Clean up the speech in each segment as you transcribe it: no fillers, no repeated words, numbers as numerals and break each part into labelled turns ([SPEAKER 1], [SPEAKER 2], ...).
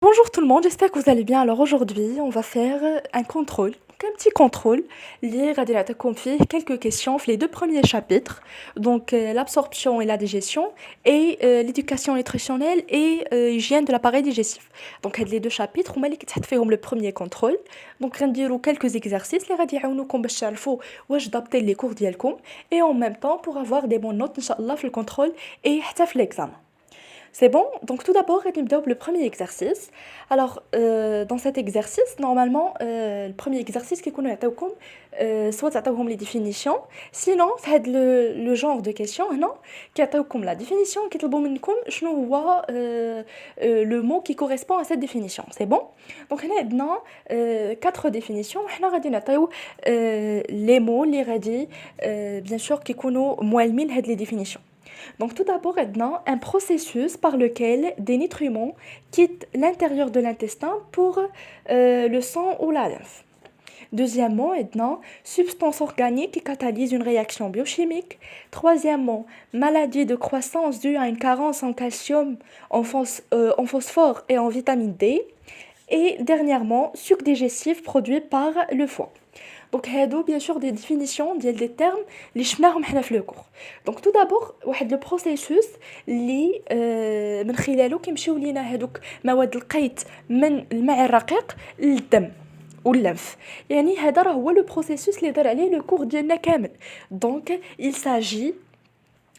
[SPEAKER 1] Bonjour tout le monde, j'espère que vous allez bien. Alors aujourd'hui, on va faire un contrôle, donc un petit contrôle. Lire غادي نعطيكم فيه quelques questions في les deux premiers chapitres. Donc l'absorption et la digestion et l'éducation nutritionnelle et hygiène de l'appareil digestif. Donc هاد les deux chapitres هما اللي كيتحط فيهم le premier contrôle. Donc غنديروا quelques exercices اللي غادي يعاونوكم باش تعرفوا واش ضابطين les cours ديالكم et en même temps pour avoir des bonnes notes ان شاء الله في le contrôle et حتى في l'examen. C'est bon? Donc tout d'abord, on va le premier exercice. Alors, dans cet exercice, normalement, le premier exercice qui connaît soit les définitions, sinon, c'est le genre de question, non? Qui comme la définition, qui est le mot qui correspond à cette définition. C'est bon? Donc, on a quatre définitions. On a les mots, les radis, bien sûr, qui connaissent les définitions. Donc tout d'abord, maintenant, un processus par lequel des nutriments quittent l'intérieur de l'intestin pour le sang ou la lymphe. Deuxièmement, maintenant, substance organique qui catalyse une réaction biochimique. Troisièmement, maladie de croissance due à une carence en calcium, en phosphore et en vitamine D. Et dernièrement, suc digestif produit par le foie. Donc هادو bien sûr des définitions des termes اللي شفناهم حنا في le cours. Donc tout d'abord واحد le processus اللي من خلاله كيمشيو لينا هادوك مواد القيت من الماء الرقيق للدم واللمف. يعني هذا راه هو le processus اللي دار عليه le cours ديالنا كامل. Donc il s'agit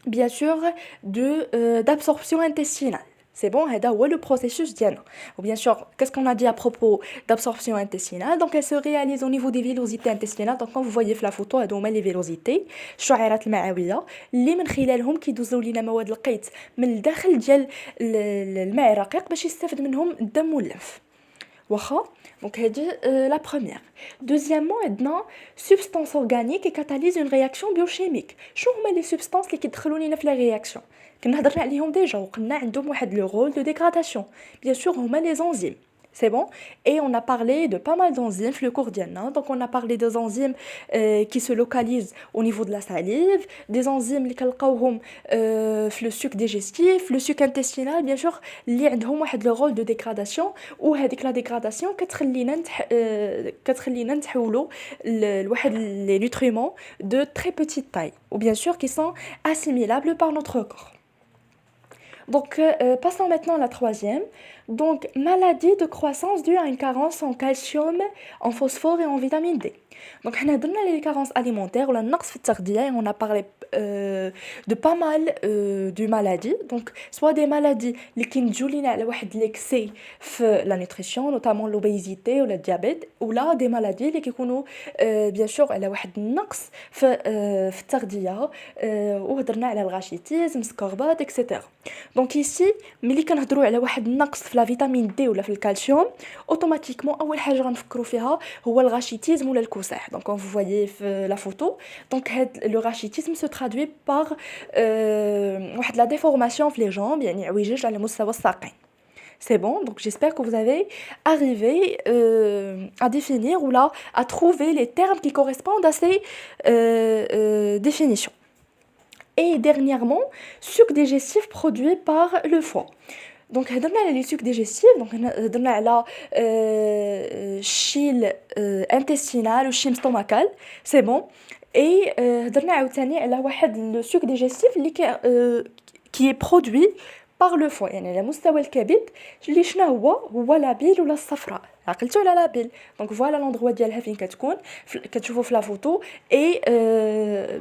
[SPEAKER 1] bien sûr de d'absorption intestinale. C'est bon, c'est le processus diana. Ou bien sûr, qu'est-ce qu'on a dit à propos d'absorption intestinale? Donc, elle se réalise au niveau des villosités intestinales. Donc, quand vous voyez la photo, elle a les villosités, الشعيرات المعوية اللي من خلالهم كيدوزوا لينا مواد القيت من الداخل ديال الماء الرقيق باش يستفد منهم الدم واللمف. واخا donc la première. Deuxièmement, maintenant, substance organique qui catalyse une réaction biochimique. شنو هما les substances اللي كيدخلوا لينا في la réaction؟ كنا هضرنا عليهم ديجا وقلنا عندهم واحد le rôle de dégradation. Bien sûr, هما les enzymes. C'est bon? Et on a parlé de pas mal d'enzymes le cours d'Yanna. Donc on a parlé des enzymes qui se localisent au niveau de la salive, des enzymes qui le suc digestif, le suc intestinal, bien sûr, اللي عندهم واحد le rôle de dégradation ou هذيك la dégradation كتخلينا نتحولوا لواحد les nutriments de très petite taille ou bien sûr qui sont assimilables par notre corps. Donc, passons maintenant à la troisième. Donc, maladie de croissance due à une carence en calcium, en phosphore et en vitamine D. Donc, on a donné les carences alimentaires ou la naqs في التغذية et on a parlé de pas mal de maladies. Donc, soit des maladies qui nous jouent على واحد l'excès في la nutrition, notamment l'obésité ou le diabète, ou là des maladies qui كيكونوا bien sûr على واحد النقص في التغذية وهضرنا على الغاشيتيزم, سكربات, etc. Donc ici, ملي كنهضروا على واحد النقص في لا فيتامين دي ولا في الكالسيوم اوتوماتيكمون اول حاجه غنفكروا فيها هو الغاشيتيزم ولا الكساح. Donc quand vous voyez la photo, donc le rachitisme se traduit par واحد la déformation في les jambes يعني عويجاج على مستوى الساقين. C'est bon, donc j'espère que vous avez arrivé à définir ou là à trouver les termes qui correspondent à ces définitions. Et dernièrement, suc digestif produit par le foie. Donc, هضرنا على les sucs digestifs, donc هضرنا على الشيل intestinal والشيل stomacal, c'est bon. Et هضرنا عاوتاني على واحد le suc digestif اللي qui est produit par le foie. يعني على مستوى الكبد اللي شنو هو لابيل ولا الصفراء. عقلتوا على لابيل. Donc voilà l'endroit ديالها فين كتكون كتشوفوا في la photo et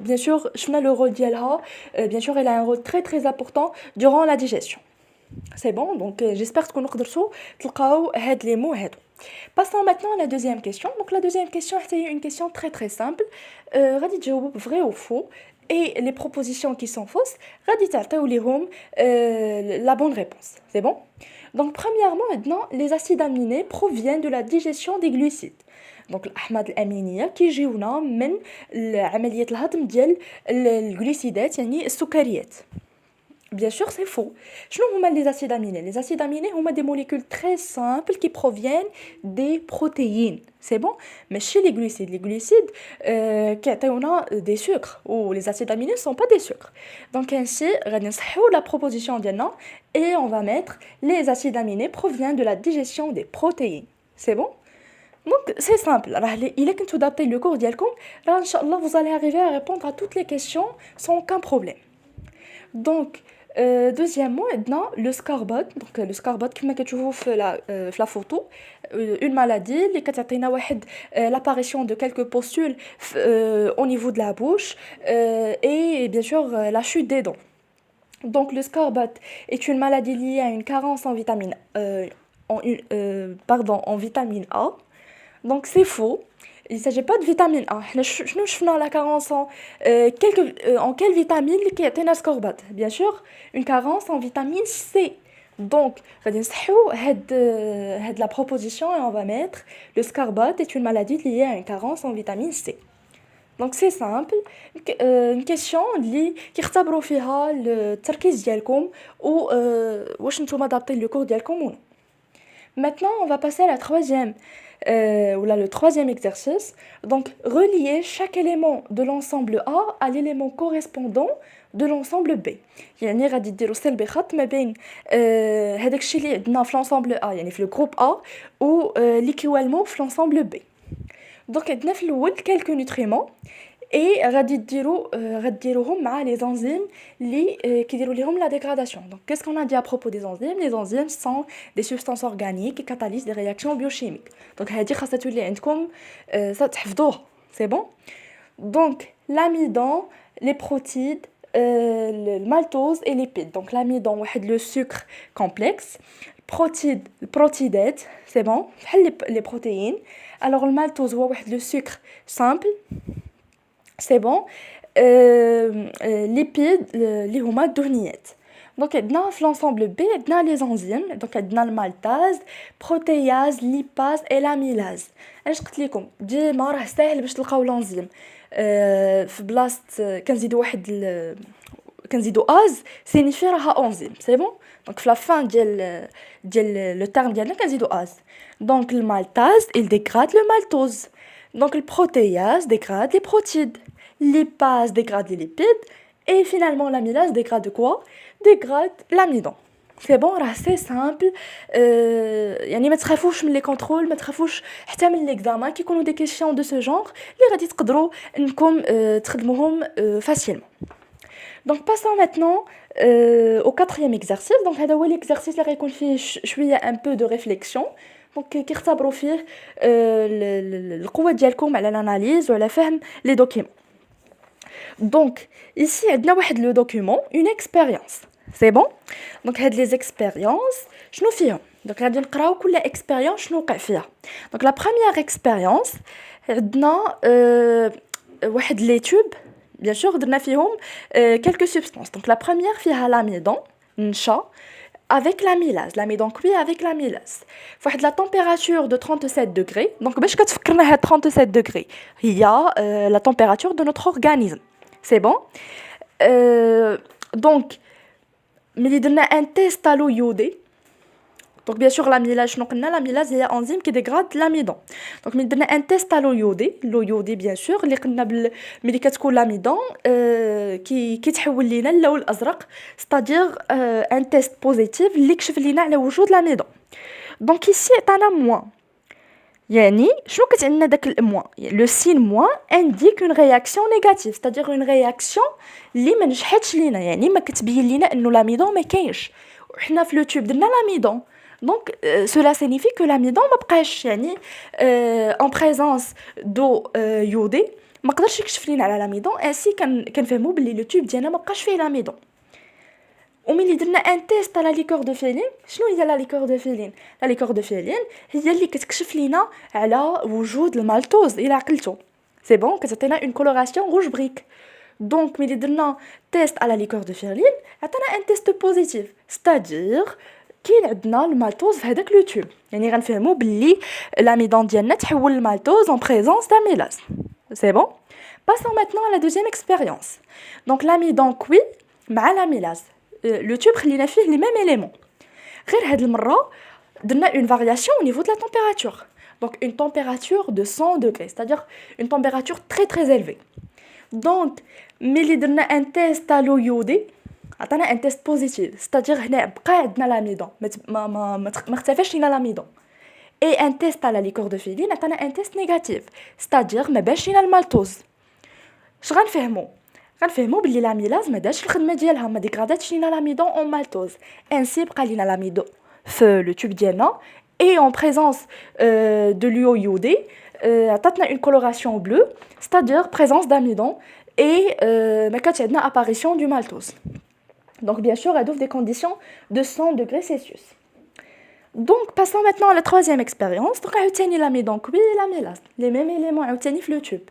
[SPEAKER 1] bien sûr شفنا le rôle ديالها bien sûr elle a un rôle très très important durant la digestion. C'est bon, donc j'espère que vous قدرتوا تلقاو هاد les mots هادو. Passons maintenant à la deuxième question. Donc la deuxième question c'est une question très très simple. غادي تجاوبوا vrai ou faux et les propositions qui sont fausses غادي تعطيو ليهم la bonne réponse. C'est bon? Donc premièrement maintenant les acides aminés proviennent de la digestion des glucides. Donc الأحماض الأمينية كيجيونا من عملية الهضم ديال الجليسيدات يعني السكريات. Bien sûr, c'est faux. شنو هما les acides aminés? Les acides aminés هما des molécules très simples qui proviennent des protéines. C'est bon? Mais chez les glucides كيعطيونا des sucres ou les acides aminés ne sont pas des sucres. Donc ainsi, غادي نصححوا la proposition ديالنا et on va mettre les acides aminés proviennent de la digestion des protéines. C'est bon? Donc c'est simple. Il est que tout adapté le cours ديالكم. Là, Inch'Allah, vous allez arriver à répondre à toutes les questions sans aucun problème. Donc, deuxièmement, maintenant, le scarbote. Donc, le scarbote, comme vous voyez la photo, une maladie, l'apparition de quelques pustules au niveau de la bouche et bien sûr la chute des dents. Donc, le scarbote est une maladie liée à une carence en vitamine, en vitamine A. Donc, c'est faux. Il ne s'agit pas de vitamine A. Nous avons la carence en quelle vitamine qui est un scorbut? Bien sûr, une carence en vitamine C. Donc, on va la proposition et on va mettre le scorbut est une maladie liée à une carence en vitamine C. Donc, c'est simple. Une question qui اختبروا فيها التركيز ديالكم ou واش نتوما adapter le cours ديالكم ou non. Maintenant, on va passer à la troisième. Le troisième exercice. Donc, relier chaque élément de l'ensemble A à l'élément correspondant de l'ensemble B. يعني غادي ديروا سلبي خط ما بين هذاك الشيء اللي عندنا في l'ensemble A يعني في le groupe A ou l'équivalent في l'ensemble B. Donc عندنا في الأول quelques nutriments et غادي ديروهم مع les enzymes اللي كيديروا لهم la dégradation. Donc qu'est-ce qu'on a dit à propos des enzymes? Les enzymes sont des substances organiques qui catalysent des réactions biochimiques. Donc هذه خاصها تولي عندكم تحفظوها. C'est bon? Donc l'amidon, les protides, le maltose et les lipides. Donc l'amidon واحد le sucre complexe, protidates, c'est bon? les protéines. Alors le maltose هو واحد le sucre simple. C'est bon. Lipides, les هما الدهنيات. Donc عندنا في l'ensemble B عندنا les enzymes. Donc عندنا المالتاز, protéase, lipase et l'amylase. اش قلت لكم ديما راه ساهل باش تلقاو l'enzyme. في بلاصه كنزيدو از سينيفي راها انزيم. سي بون. دونك في لا فان ديال لو تيرم ديالنا كنزيدو از. دونك المالتاز il dégrade le maltose. Donc le protéase dégrade les protides, lipase dégrade les lipides et finalement l'amylase dégrade quoi? Dégrade l'amidon. C'est bon, c'est simple. يعني ما تخافوش من les contrôles, ما تخافوش حتى من l'examen qui يكونوا des questions de ce genre اللي غادي تقدروا انكم تخدموهم facilement. Donc passons maintenant au quatrième exercice. Donc هذا هو l'exercice اللي غيكون فيه شويه un peu de réflexion. Donc كيختبروا فيه القوة ديالكم على l'analyse وعلى فهم les documents. Donc ici عندنا واحد le document, une expérience. C'est bon? Donc هاد les expériences شنو فيهم؟ Donc غادي نقراو كل expérience شنو وقع فيها. Donc la première expérience عندنا واحد les tubes bien sûr درنا فيهم quelques substances. Donc la première فيها l'amidon نشا avec l'amylase, l'amidon cuit avec l'amylase. فواحد la température de 37 degrés. Donc باش كتفكرنا هاد 37 degrés هي la température de notre organisme. C'est bon? Donc ملي درنا un test à l'eau iodée. Donc bien sûr l'amylase شنو قلنا l'amylase هي enzyme qui dégrade l'amidon. Donc ملي درنا un test à l'eau iodée bien sûr اللي قلنا ملي كتكون l'amidon كيتحول لينا اللون الازرق c'est-à-dire un test positif اللي كشف لينا على وجود l'amidon. Donc ici عطانا moins. يعني شنو كتعندنا داك الموان le signe moins indique une réaction négative c'est-à-dire une réaction اللي ما نجحتش لينا يعني ما كتبين لينا انه l'amidon ما كاينش وحنا في لو تيوب درنا l'amidon. Donc cela signifie que l'amidon ما بقاش يعني en présence d'eau iodée ما قدرش يكشف لينا على l'amidon ainsi كنفهموا باللي لو تيوب ديالنا ما بقاش فيه l'amidon. وملي درنا ان تيست على ليكور دو فيلين شنو هي لا ليكور دو فيلين؟ لا ليكور دو فيلين هي اللي كتكشف لينا على وجود المالتوز الى عقلتو. سي بون كتعطينا اون كولوراسيون روج بريك. دونك ملي درنا تيست على ليكور دو فيلين عطانا ان تيست بوزيتيف ستادير كاين عندنا المالتوز في هذاك لو تيوب يعني غنفهموا باللي l'amidon ديالنا تحول المالتوز en présence d'amylase. C'est bon? Passons maintenant à la deuxième expérience. Donc l'amidon cuit مع l'amylase. le tube خلينا فيه les mêmes éléments. غير هاد المرة درنا une variation au niveau de la température. Donc une température de 100 degrés, c'est-à-dire une température très très élevée. Donc ملي درنا un test à l'eau iodée, عطانا un test positif, c'est-à-dire هنا بقى عندنا l'amidon, ما اختفاش لينا l'amidon. Et un test à la liqueur de féline عطانا un test négatif, c'est-à-dire ما باش لينا المالتوز. اش غنفهموا بلي l'amylase ما دارش الخدمه ديالها, ما ديغراداتش لينا l'amidon en maltose. Ainsi بقى لينا l'amidon في le tube ديالنا et en présence de l'eau iodée عطاتنا une coloration bleue, c'est-à-dire présence d'amidon et ما كانتش عندنا apparition du maltose. Donc bien sûr, elle offre des conditions de 100 degrés Celsius. Donc passons maintenant à la troisième expérience. Donc عاوتاني l'amidon cuit et l'amylase, les mêmes éléments عاوتاني في le tube.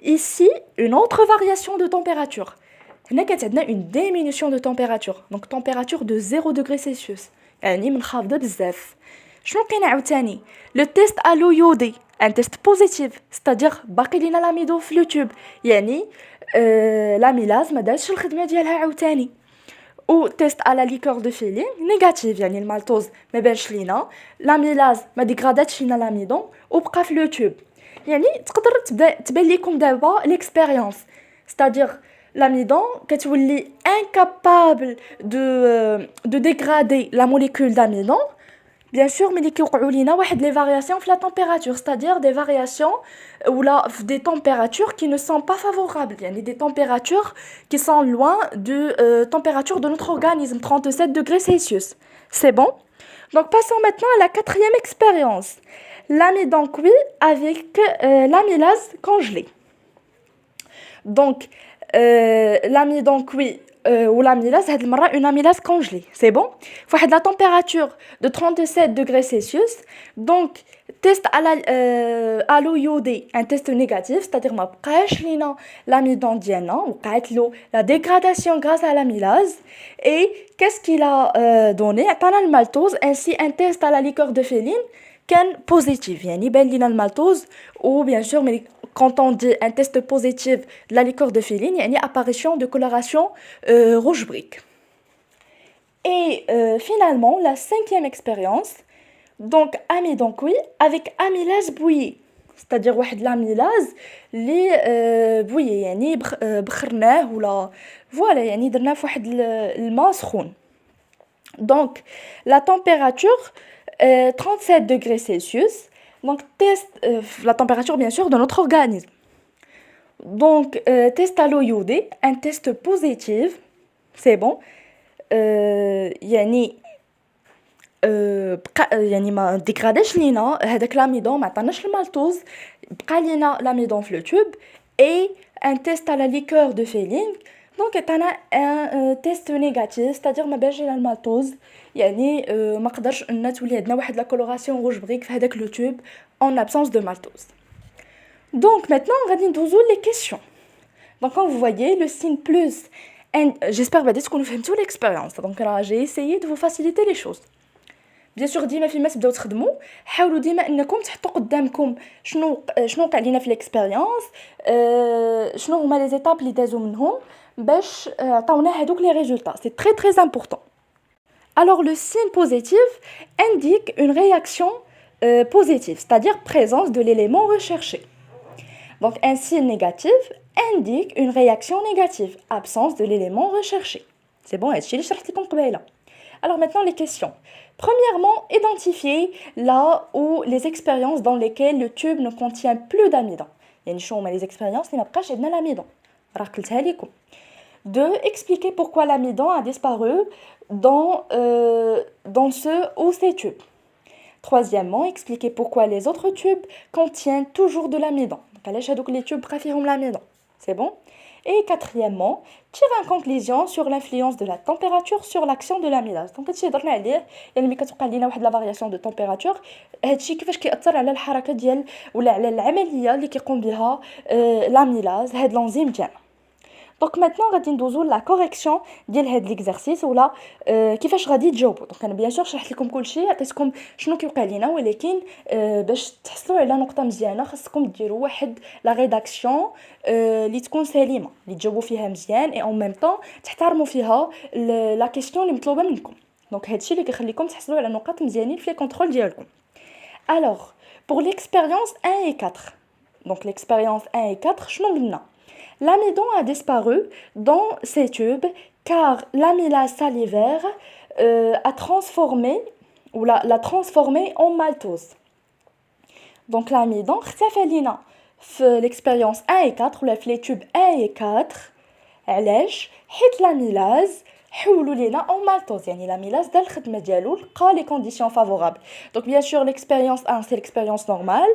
[SPEAKER 1] Ici, une autre variation de température. هنا كانت عندنا une diminution de température. Donc température de 0 degrés Celsius. يعني منخفضة بزاف. شنو كاين عاوتاني؟ Le test à l'eau iodée, un test positif, c'est-à-dire باقي لينا l'amidon في le tube. يعني l'amylase ما دارش الخدمة ديالها عاوتاني. Ou test à la liqueur de féline négatif, يعني المالتوز ما بانش لينا, l'amylase ما ديغراداتش لينا l'amidon وبقى في le tube. يعني تقدر تبان لكم دابا l'expérience, c'est-à-dire l'amidon كتولي incapable de dégrader la molécule d'amidon. Bien sûr, mais كيوقعوا لينا واحد les variations في la température, c'est-à-dire des variations ou là des températures qui ne sont pas favorables, يعني des températures qui sont loin de température de notre organisme, 37 degrés Celsius. C'est bon? Donc passons maintenant à la quatrième expérience. L'amidon cuit avec l'amylase congelée. Donc l'amidon cuit ou l'amylase, هاد المرة une amylase congelée, c'est bon? فواحد la température de 37 degrés Celsius. Donc test à l'eau iodée, un test négatif, c'est-à-dire ما بقاش لينا l'amidon ديالنا, وقعت له la dégradation grâce à l'amylase. Et qu'est-ce qu'il a donné? عطانا المالتوز. Ainsi un test à la liqueur de féline كان positif, يعني بان لينا المالتوز. Ou bien sûr, mais quand on dit un test positif de la liqueur de féline, il y a une apparition de coloration rouge brique. Et finalement, la cinquième expérience, donc amidon cuit avec amylase bouillie. C'est-à-dire واحد l'amylase اللي bouillie, يعني بخرناه ولا voilà, يعني درناه في واحد الماء سخون. Donc la température 37 degrés Celsius. Donc, test la température, bien sûr, de notre organisme. Donc, test à l'eau iodée, un test positif, c'est bon. يعني يعني ما ديغراداش لينا هذاك l'amidon, ما عطاناش المالتوز, بقى لينا l'amidon في le tube. Et un test à la liqueur de féline. Donc عطانا un test négatif, c'est-à-dire ما باش لينا المالتوز, يعني ما قدرش ان تولي عندنا واحد لا كولوراسيون روج بريك في هذاك لو تيوب en absence de maltose. Donc maintenant غادي ندوزو les questions. Donc comme vous voyez le signe plus j'espère بعدا تكونوا فهمتوا l'expérience. Donc j'ai essayé de vous faciliter les choses. Bien sûr ديما فيما تبداو تخدموا حاولوا ديما انكم تحطوا قدامكم شنو وقع لينا في l'expérience, شنو هما لي زيتاب اللي دازو منهم باش عطاونا هذوك لي ريزولطا. C'est très très important. Alors le signe positif indique une réaction positive, c'est-à-dire présence de l'élément recherché. Donc un signe négatif indique une réaction négative, absence de l'élément recherché. C'est bon, هادشي اللي شرحت لكم قبيله. Alors maintenant les questions. Premièrement, identifier là où les expériences dans lesquelles le tube ne contient plus d'amidon. يعني شنو هما les expériences اللي ما بقاش عندنا l'amidon. راه قلتها لكم. 2. Expliquer pourquoi l'amidon a disparu dans ce ou ces tubes. Troisièmement, expliquer pourquoi les autres tubes contiennent toujours de l'amidon. Donc, علاش هادوك les tubes préfèrent l'amidon. C'est bon? Et quatrièmement, tirer une conclusion sur l'influence de la température sur l'action de l'amylase. Donc هادشي هضرنا عليه, يعني ملي كتوقع لينا واحد لا فارياسيون دو تمبيراتور, هادشي كيفاش كيأثر على الحركه ديال ولا على العمليه اللي كيقوم بها l'amylase, هاد l'enzyme ديالنا. دونك maintenant غادي ندوزو لا كوريكسيون ديال هاد ليكزارسيس ولا كيفاش غادي تجاوبوا. دونك انا بيان سور شرحت لكم كلشي، عطيتكم شنو كيوقع لينا، ولكن باش تحصلوا على نقطه مزيانه خاصكم ديروا واحد لا ريداكسيون اللي تكون سليمه، اللي تجاوبوا فيها مزيان اي اون ميم طون تحترموا فيها لا كيسيون اللي مطلوبه منكم. دونك هادشي اللي كيخليكم تحصلوا على نقاط مزيانين في لي كونترول ديالكم. Alors, pour l'expérience 1 et 4. Donc l'expérience 1 et 4, شنو قلنا؟ L'amidon a disparu dans ces tubes car l'amylase salivaire a transformé ou l'a transformé en maltose. Donc l'amidon اختفى لينا في l'expérience 1 et 4 ولا في les tubes 1 et 4. علاش؟ حيت l'amylase حولوا لينا en maltose، يعني l'amylase دار الخدمه ديالو، لقى les conditions favorables. Donc bien sûr l'expérience 1 c'est l'expérience normale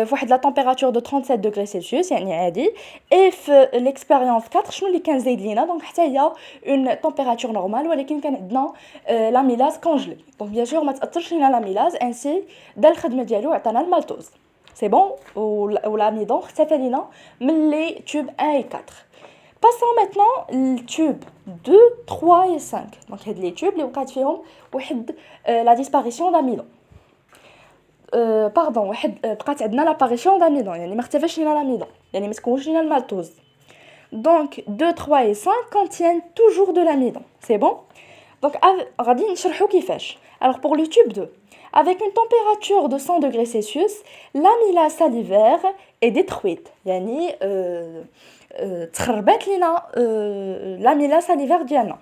[SPEAKER 1] فواحد la température de 37 degrés Celsius يعني عادي، et في l'expérience 4 شنو اللي كان زايد لينا؟ دونك حتى هي une température normale ولكن كان عندنا l'amylase congelée. Donc bien sûr ما تاثرش لينا l'amylase ainsi دار الخدمه ديالو عطانا المالتوز. سي بون والاميدون اختفى لينا من لي tubes 1 et 4. Passons maintenant le tube 2, 3 et 5. Donc هاد les tubes اللي وقعت فيهم واحد la disparition d'amidon. Pardon, واحد بقات عندنا l'apparition d'amidon، يعني ما اختفاش لينا l'amidon، يعني ما تكونش لينا المالتوز. Donc 2, 3 et 5 contiennent toujours de l'amidon. C'est bon? Donc غادي نشرحوا كيفاش. Alors pour le tube 2, avec une température de 100 degrés Celsius, l'amylase salivaire est détruite. يعني تخربات لينا l'amylase salivaire ديالنا.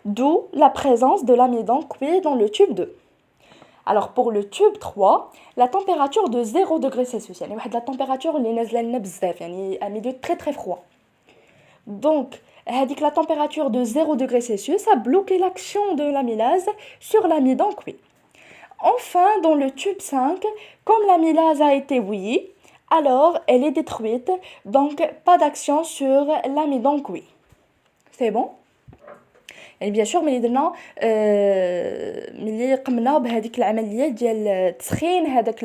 [SPEAKER 1] D'où la présence de l'amidon cuit dans le tube 2. Alors pour le tube 3, la température de 0 degrés Celsius، يعني واحد la température اللي نازله لنا بزاف، يعني un milieu très très froid. Donc هذيك la température de 0 degrés Celsius a bloqué l'action de l'amylase sur l'amidon cuit. Enfin, dans le tube 5, comme l'amylase a été bouillie, alors elle est détruite, donc pas d'action sur l'amidon cuit. C'est bon? يعني bien sûr ملي درنا ملي قمنا بهذيك العمليه ديال تسخين هذاك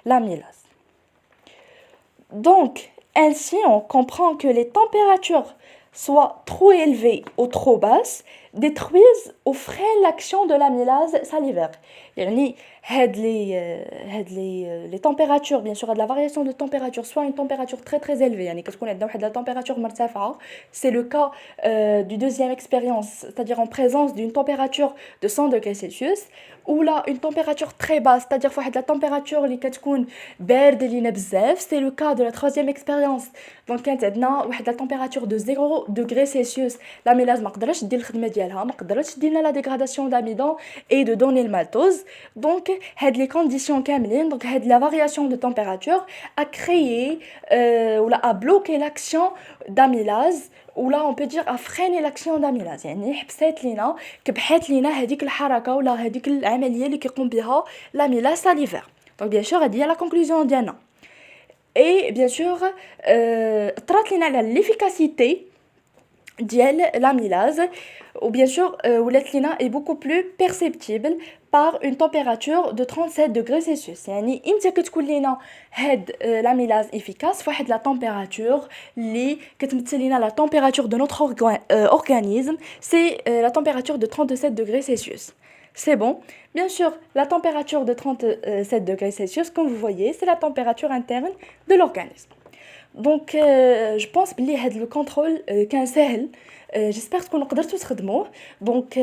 [SPEAKER 1] l'amylase. Donc ainsi on comprend que les températures soit trop élevées ou trop basses détruisent ou freinent l'action de l'amylase salivaire. يعني les températures bien sûr de la variation de température, soit une température très très élevée يعني كتكون عندنا واحد la température مرتفعه, c'est le cas du deuxième expérience, c'est-à-dire en présence d'une température de 100 degrés Celsius, ou là une température très basse, c'est-à-dire واحد la température اللي كتكون بارده لينا بزاف, c'est le cas de la troisième expérience. Donc كانت عندنا واحد la température de 0 degrés Celsius, l'amylase ما قدرتش دير الخدمه ديالها, ما قدرتش دير لنا la dégradation d'amidon et de donner le maltose. Donc هاد les conditions كاملين, donc هاد la variation de température a créé ou là a bloqué l'action d'amylase, ou là on peut dire a freiné l'action d'amylase, يعني حبسات لينا, كبحات لينا هذيك الحركه ولا هذيك العمليه اللي كيقوم بها l'amylase salivaire. Donc bien sûr هذه هي la conclusion ديالنا. Et bien sûr طرات لينا على l'efficacité ديال l'amylase, ou bien sûr ولات لينا est beaucoup plus perceptible par une température de 37 degrés Celsius. يعني امتى كتكون لينا هاد l'amylase efficace فواحد la température اللي كتمثل لينا la température de notre organisme, c'est la température de 37 degrés Celsius. C'est bon. Bien sûr, la température de 37 degrés Celsius, comme vous voyez, c'est la température interne de l'organisme. Donc je pense بلي هاد le contrôle كان سهل. J'espère تكونوا قدرتوا تخدموه. Donc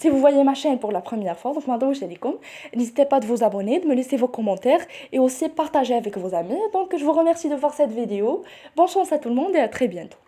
[SPEAKER 1] si vous voyez ma chaîne pour la première fois, donc n'hésitez pas de vous abonner, de me laisser vos commentaires et aussi partager avec vos amis. Donc je vous remercie de voir cette vidéo. Bonne chance à tout le monde et à très bientôt.